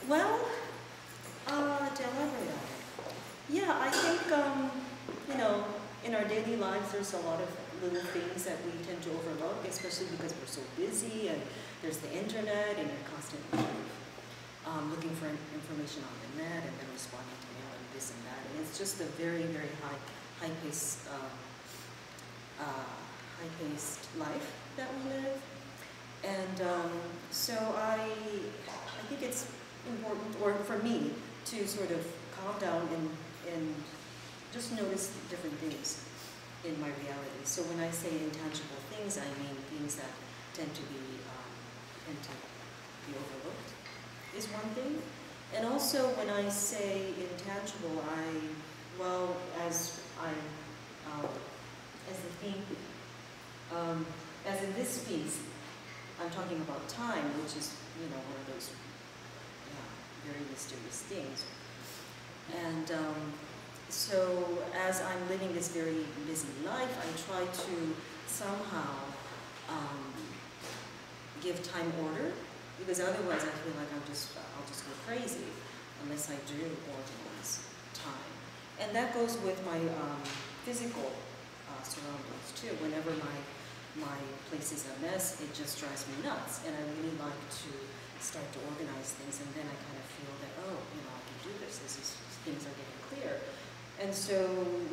Well, to elaborate on it. Yeah, I think, you know, in our daily lives, there's a lot of little things that we tend to overlook, especially because we're so busy, and there's the internet, and you're constantly looking for information on the net, and then responding to mail, and this and that. And it's just a very, very high-paced life that we live. And so I think it's important, or for me, to sort of calm down and just notice different things in my reality. So when I say intangible things, I mean things that tend to be overlooked is one thing. And also when I say intangible, as the theme, as in this piece, I'm talking about time, which is, you know, one of those very mysterious things. And so as I'm living this very busy life, I try to somehow give time order, because otherwise I feel like I'll just go crazy unless I do organize time. And that goes with my physical surroundings too. Whenever my place is a mess, it just drives me nuts. And I really like to start to organize things, and then I kind of feel that, oh, you know, I can do this. Things are getting clear. And so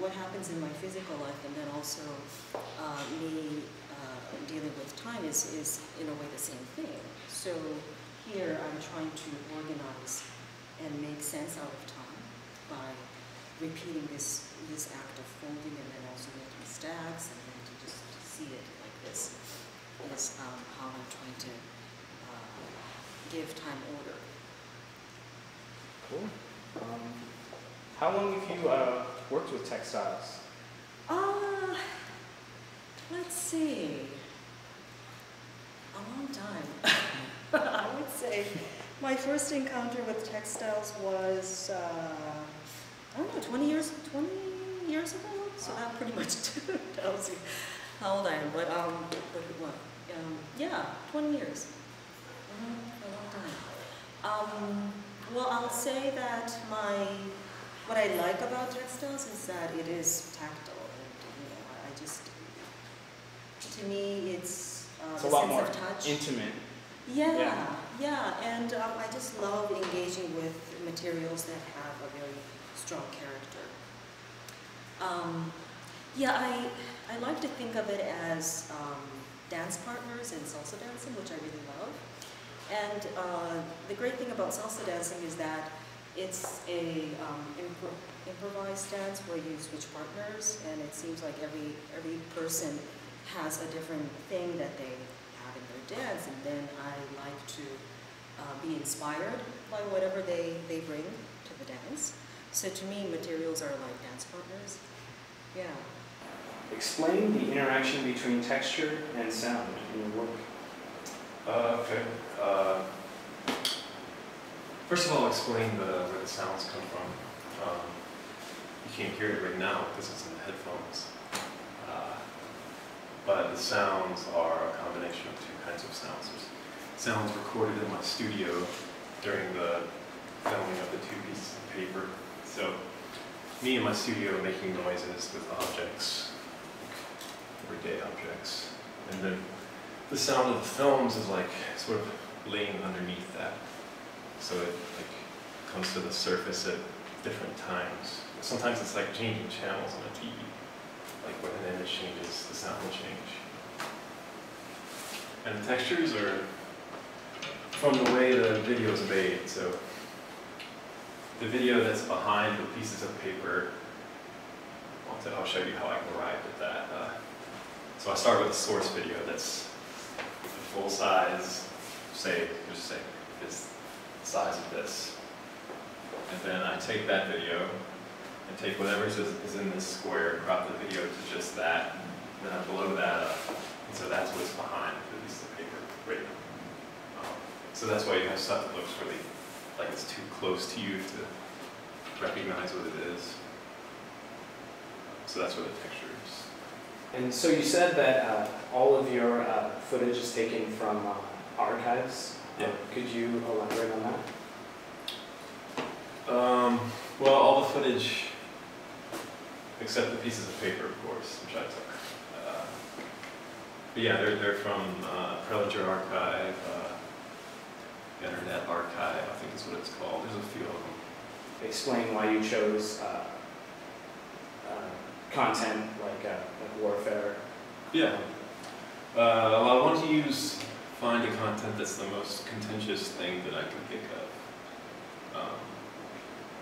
what happens in my physical life, and then also me dealing with time is in a way the same thing. So here I'm trying to organize and make sense out of time by repeating this act of folding, and then also making stacks, and then to just see it like this is how I'm trying to give time order. Cool. How long have you worked with textiles? Let's see. A long time. I would say my first encounter with textiles was, I don't know, 20 years ago? So that pretty much tells you how old I am. But yeah, 20 years. A long time. Well, I'll say that what I like about textiles is that it is tactile. And, you know, I just, to me, it's a the lot sense more of touch. Intimate. Yeah. And I just love engaging with materials that have a very strong character. Yeah, I like to think of it as dance partners in salsa dancing, which I really love. And the great thing about salsa dancing is that it's a improvised dance where you switch partners, and it seems like every person has a different thing that they have in their dance, and then I like to be inspired by whatever they bring to the dance. So to me, materials are like dance partners. Yeah. Explain the interaction between texture and sound in your work. Okay. First of all, I'll explain where the sounds come from. You can't hear it right now because it's in the headphones. But the sounds are a combination of two kinds of sounds. There's sounds recorded in my studio during the filming of the two pieces of paper. So me in my studio making noises with objects, everyday objects. And then the sound of the films is like sort of laying underneath that. So it like comes to the surface at different times. Sometimes it's like changing channels on a TV. Like when an image changes, the sound will change. And the textures are from the way the video is made. So the video that's behind the pieces of paper, I'll show you how I arrived at that. So I start with a source video that's the full size, just say it's the size of this. And then I take that video and take whatever is in this square, crop the video to just that, and then I blow that up. And so that's what's behind the piece of paper right now. So that's why you have stuff that looks really like it's too close to you to recognize what it is. So that's where the texture is. And so you said that all of your footage is taken from archives. Yeah. Could you elaborate on that? Well, all the footage, except the pieces of paper, of course, which I took. But yeah, they're from Predator Archive, Internet Archive, I think is what it's called. There's a few of them. Explain why you chose content like warfare. Yeah. Well, I want to find a content that's the most contentious thing that I can think of,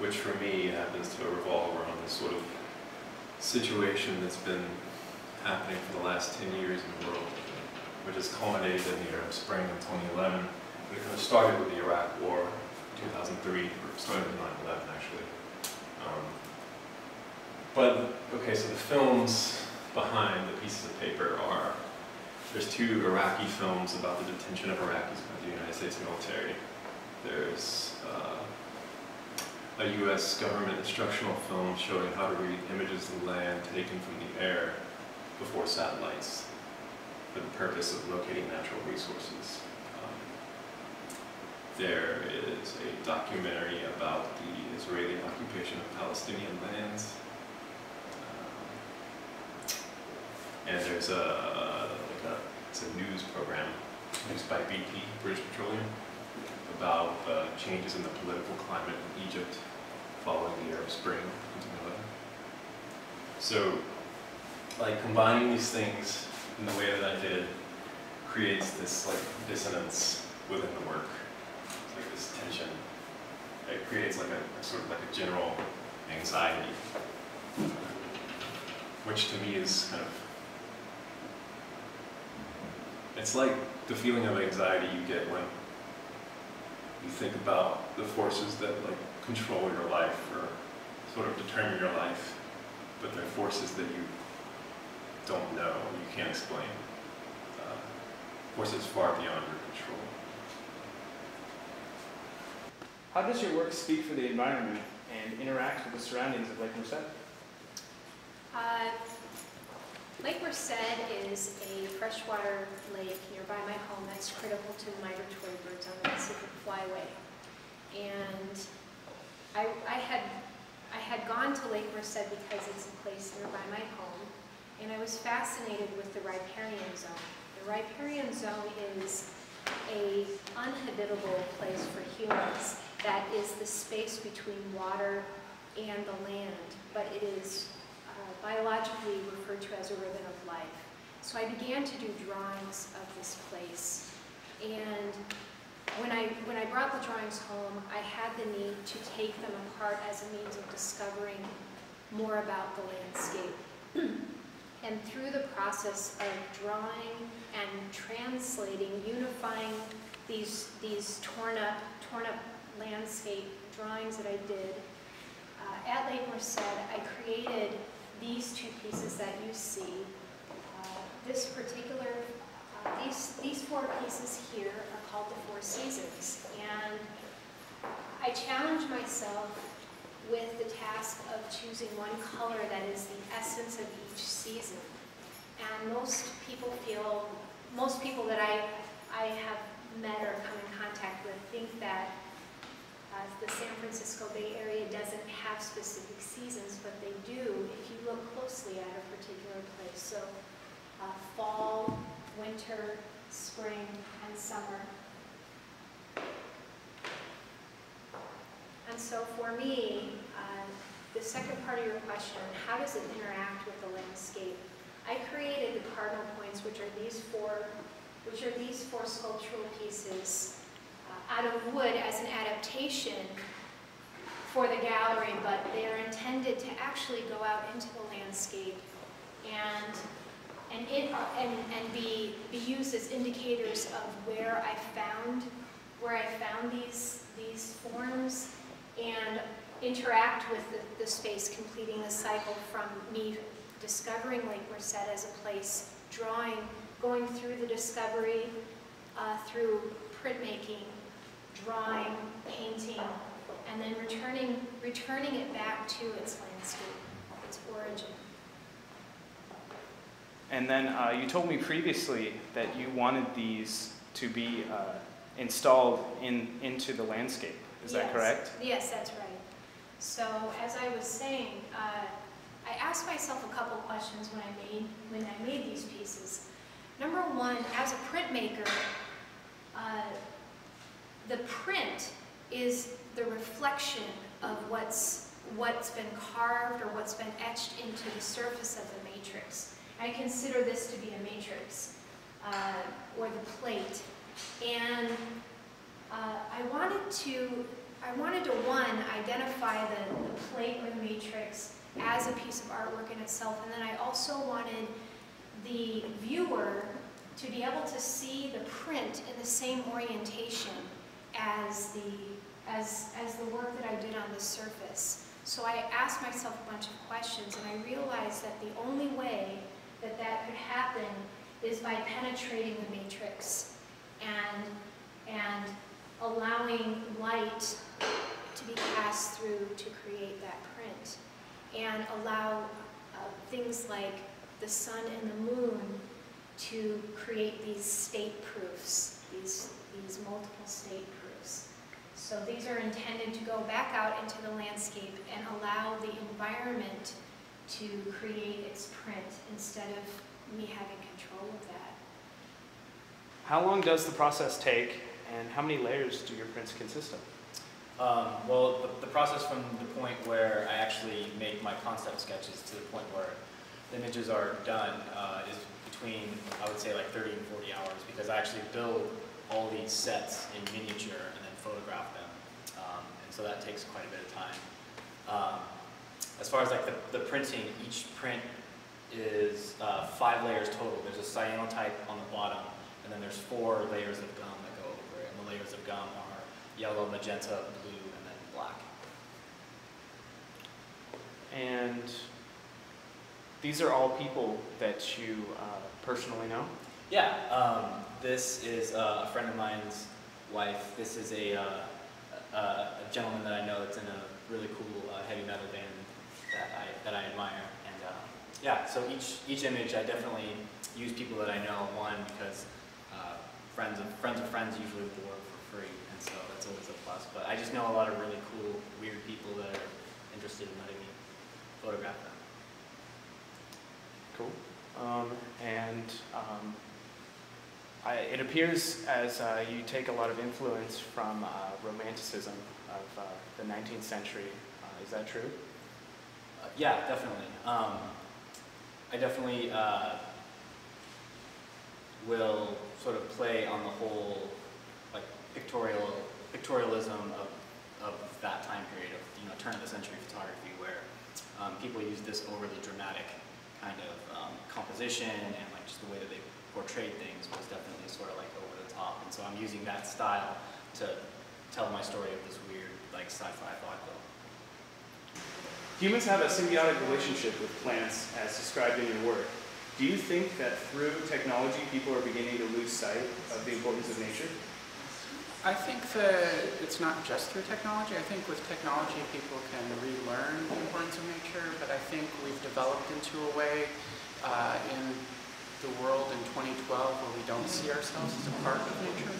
which for me happens to revolve around this sort of situation that's been happening for the last 10 years in the world, which has culminated in the Arab Spring in 2011. But it kind of started with the Iraq War in 2003, or started with 9/11 actually. But, okay, so the films behind the pieces of paper are, there's 2 Iraqi films about the detention of Iraqis by the United States military. There's a U.S. government instructional film showing how to read images of land taken from the air before satellites for the purpose of locating natural resources. There is a documentary about the Israeli occupation of Palestinian lands. And there's it's a news program produced by BP, British Petroleum, about changes in the political climate in Egypt following the Arab Spring in 2011. So, like, combining these things in the way that I did creates this like dissonance within the work. It's like this tension. It creates like a sort of like a general anxiety, which to me is kind of, it's like the feeling of anxiety you get when you think about the forces that like control your life or sort of determine your life, but they're forces that you don't know, you can't explain. Forces far beyond your control. How does your work speak for the environment and interact with the surroundings of Lake Merced? Lake Merced is a freshwater lake nearby my home that's critical to migratory birds on the Pacific Flyway. And I had gone to Lake Merced because it's a place nearby my home, and I was fascinated with the riparian zone. The riparian zone is an uninhabitable place for humans. That is the space between water and the land, but it is biologically referred to as a ribbon of life. So I began to do drawings of this place, and when I brought the drawings home, I had the need to take them apart as a means of discovering more about the landscape. And through the process of drawing and translating, unifying these torn up landscape drawings that I did, at Lake Merced, I created these 2 pieces that you see. This particular, these 4 pieces here are called the 4 Seasons. And I challenged myself with the task of choosing one color that is the essence of each season. And most people that I have met or come in contact with think that the San Francisco Bay Area doesn't have specific seasons, but they do if you look closely at a particular place. So fall, winter, spring, and summer. And so for me, the second part of your question, how does it interact with the landscape? I created the Cardinal Points, which are these four sculptural pieces out of wood as an adaptation for the gallery, but they are intended to actually go out into the landscape and be used as indicators of where I found these forms, and interact with the space, completing the cycle from me discovering Lake Merced as a place, drawing, going through the discovery, through printmaking, drawing, painting, and then returning it back to its landscape, its origin. And then you told me previously that you wanted these to be installed into the landscape. Is that correct? Yes, that's right. So as I was saying, I asked myself a couple questions when I made these pieces. Number one, as a printmaker, the print is the reflection of what's been carved or what's been etched into the surface of the matrix. I consider this to be a matrix, or the plate. And I wanted to one, identify the plate or the matrix as a piece of artwork in itself, and then I also wanted the viewer to be able to see the print in the same orientation as the work that I did on the surface. So I asked myself a bunch of questions, and I realized that the only way that that could happen is by penetrating the matrix and allowing light to be passed through to create that print, and allow things like the sun and the moon to create these state proofs, these multiple state proofs. So these are intended to go back out into the landscape and allow the environment to create its print instead of me having control of that. How long does the process take, and how many layers do your prints consist of? Well, the process from the point where I actually make my concept sketches to the point where the images are done is between, I would say, like 30 and 40 hours, because I actually build all these sets in miniature and then photograph them. And so that takes quite a bit of time. As far as like the printing, each print is 5 layers total. There's a cyanotype on the bottom, and then there's 4 layers of gum that go over it. And the layers of gum are yellow, magenta, blue, and then black. And these are all people that you personally know? Yeah, this is a friend of mine's wife. This is a gentleman that I know that's in a really cool heavy metal band that I admire. And yeah, so each image I definitely use people that I know. One, because friends of friends usually will work for free, and so that's always a plus. But I just know a lot of really cool, weird people that are interested in letting me photograph them. Cool. It appears as you take a lot of influence from Romanticism of the 19th century. Is that true? Yeah, definitely. I definitely will sort of play on the whole like pictorialism of that time period of, you know, turn of the century photography, where people use this overly dramatic kind of composition, and like just the way that they portrayed things was definitely sort of like over the top. And so I'm using that style to tell my story of this weird like sci-fi vaudeville. Humans have a symbiotic relationship with plants as described in your work. Do you think that through technology people are beginning to lose sight of the importance of nature? I think that it's not just through technology. I think with technology people can relearn the importance of nature, but I think we've developed into a way in the world in 2012 where we don't see ourselves as a part of nature.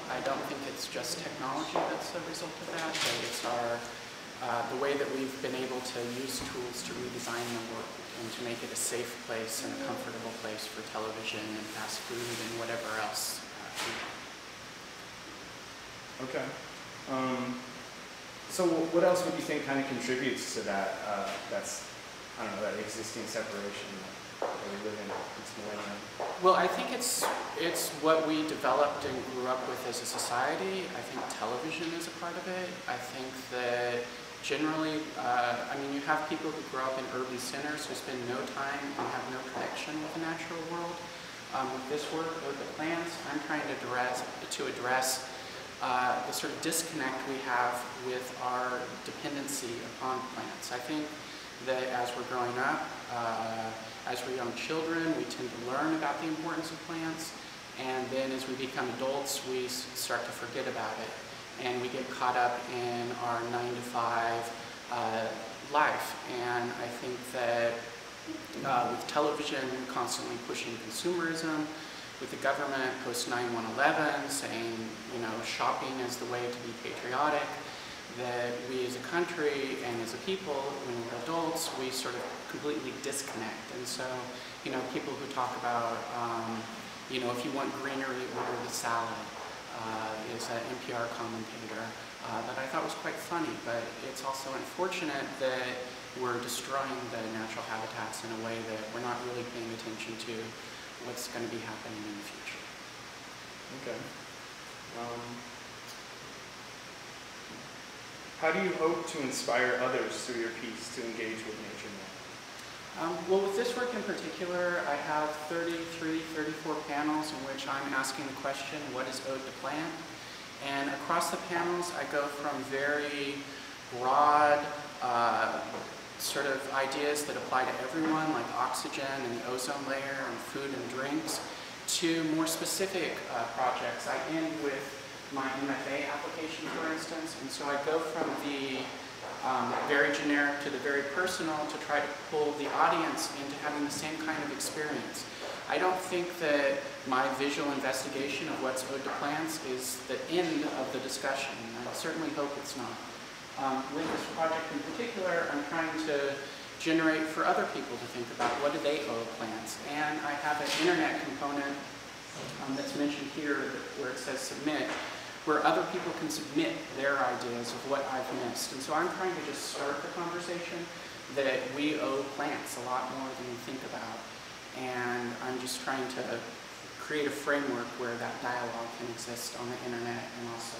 I don't think it's just technology that's a result of that, but it's the way that we've been able to use tools to redesign the work and to make it a safe place and a comfortable place for television and fast food and whatever else. Okay. So what else would you think kind of contributes to that, I don't know, that existing separation that we live in this millennium? Well, I think it's what we developed and grew up with as a society. I think television is a part of it. I think that generally, I mean, you have people who grow up in urban centers who spend no time and have no connection with the natural world. With this work, with the plants, I'm trying to address the sort of disconnect we have with our dependency upon plants. I think that as we're growing up, as we're young children, we tend to learn about the importance of plants, and then as we become adults, we start to forget about it, and we get caught up in our 9-to-5 life. And I think that with television constantly pushing consumerism, with the government post 9/11 saying, you know, shopping is the way to be patriotic, that we as a country and as a people, when we're adults, we sort of completely disconnect. And so, you know, people who talk about, you know, if you want greenery, order the salad, is an NPR commentator that I thought was quite funny, but it's also unfortunate that we're destroying the natural habitats in a way that we're not really paying attention to what's going to be happening in the future. Okay. How do you hope to inspire others through your piece to engage with nature more? Well, with this work in particular, I have 34 panels in which I'm asking the question, what is ode to plant? And across the panels, I go from very broad sort of ideas that apply to everyone, like oxygen and the ozone layer and food and drinks, to more specific projects. I end with my MFA application, for instance, and so I go from the very generic to the very personal to try to pull the audience into having the same kind of experience. I don't think that my visual investigation of what's ode to plants is the end of the discussion. I certainly hope it's not. With this project in particular, I'm trying to generate for other people to think about what do they owe plants. And I have an internet component that's mentioned here where it says submit, where other people can submit their ideas of what I've missed. And so I'm trying to just start the conversation that we owe plants a lot more than we think about. And I'm just trying to create a framework where that dialogue can exist on the internet and also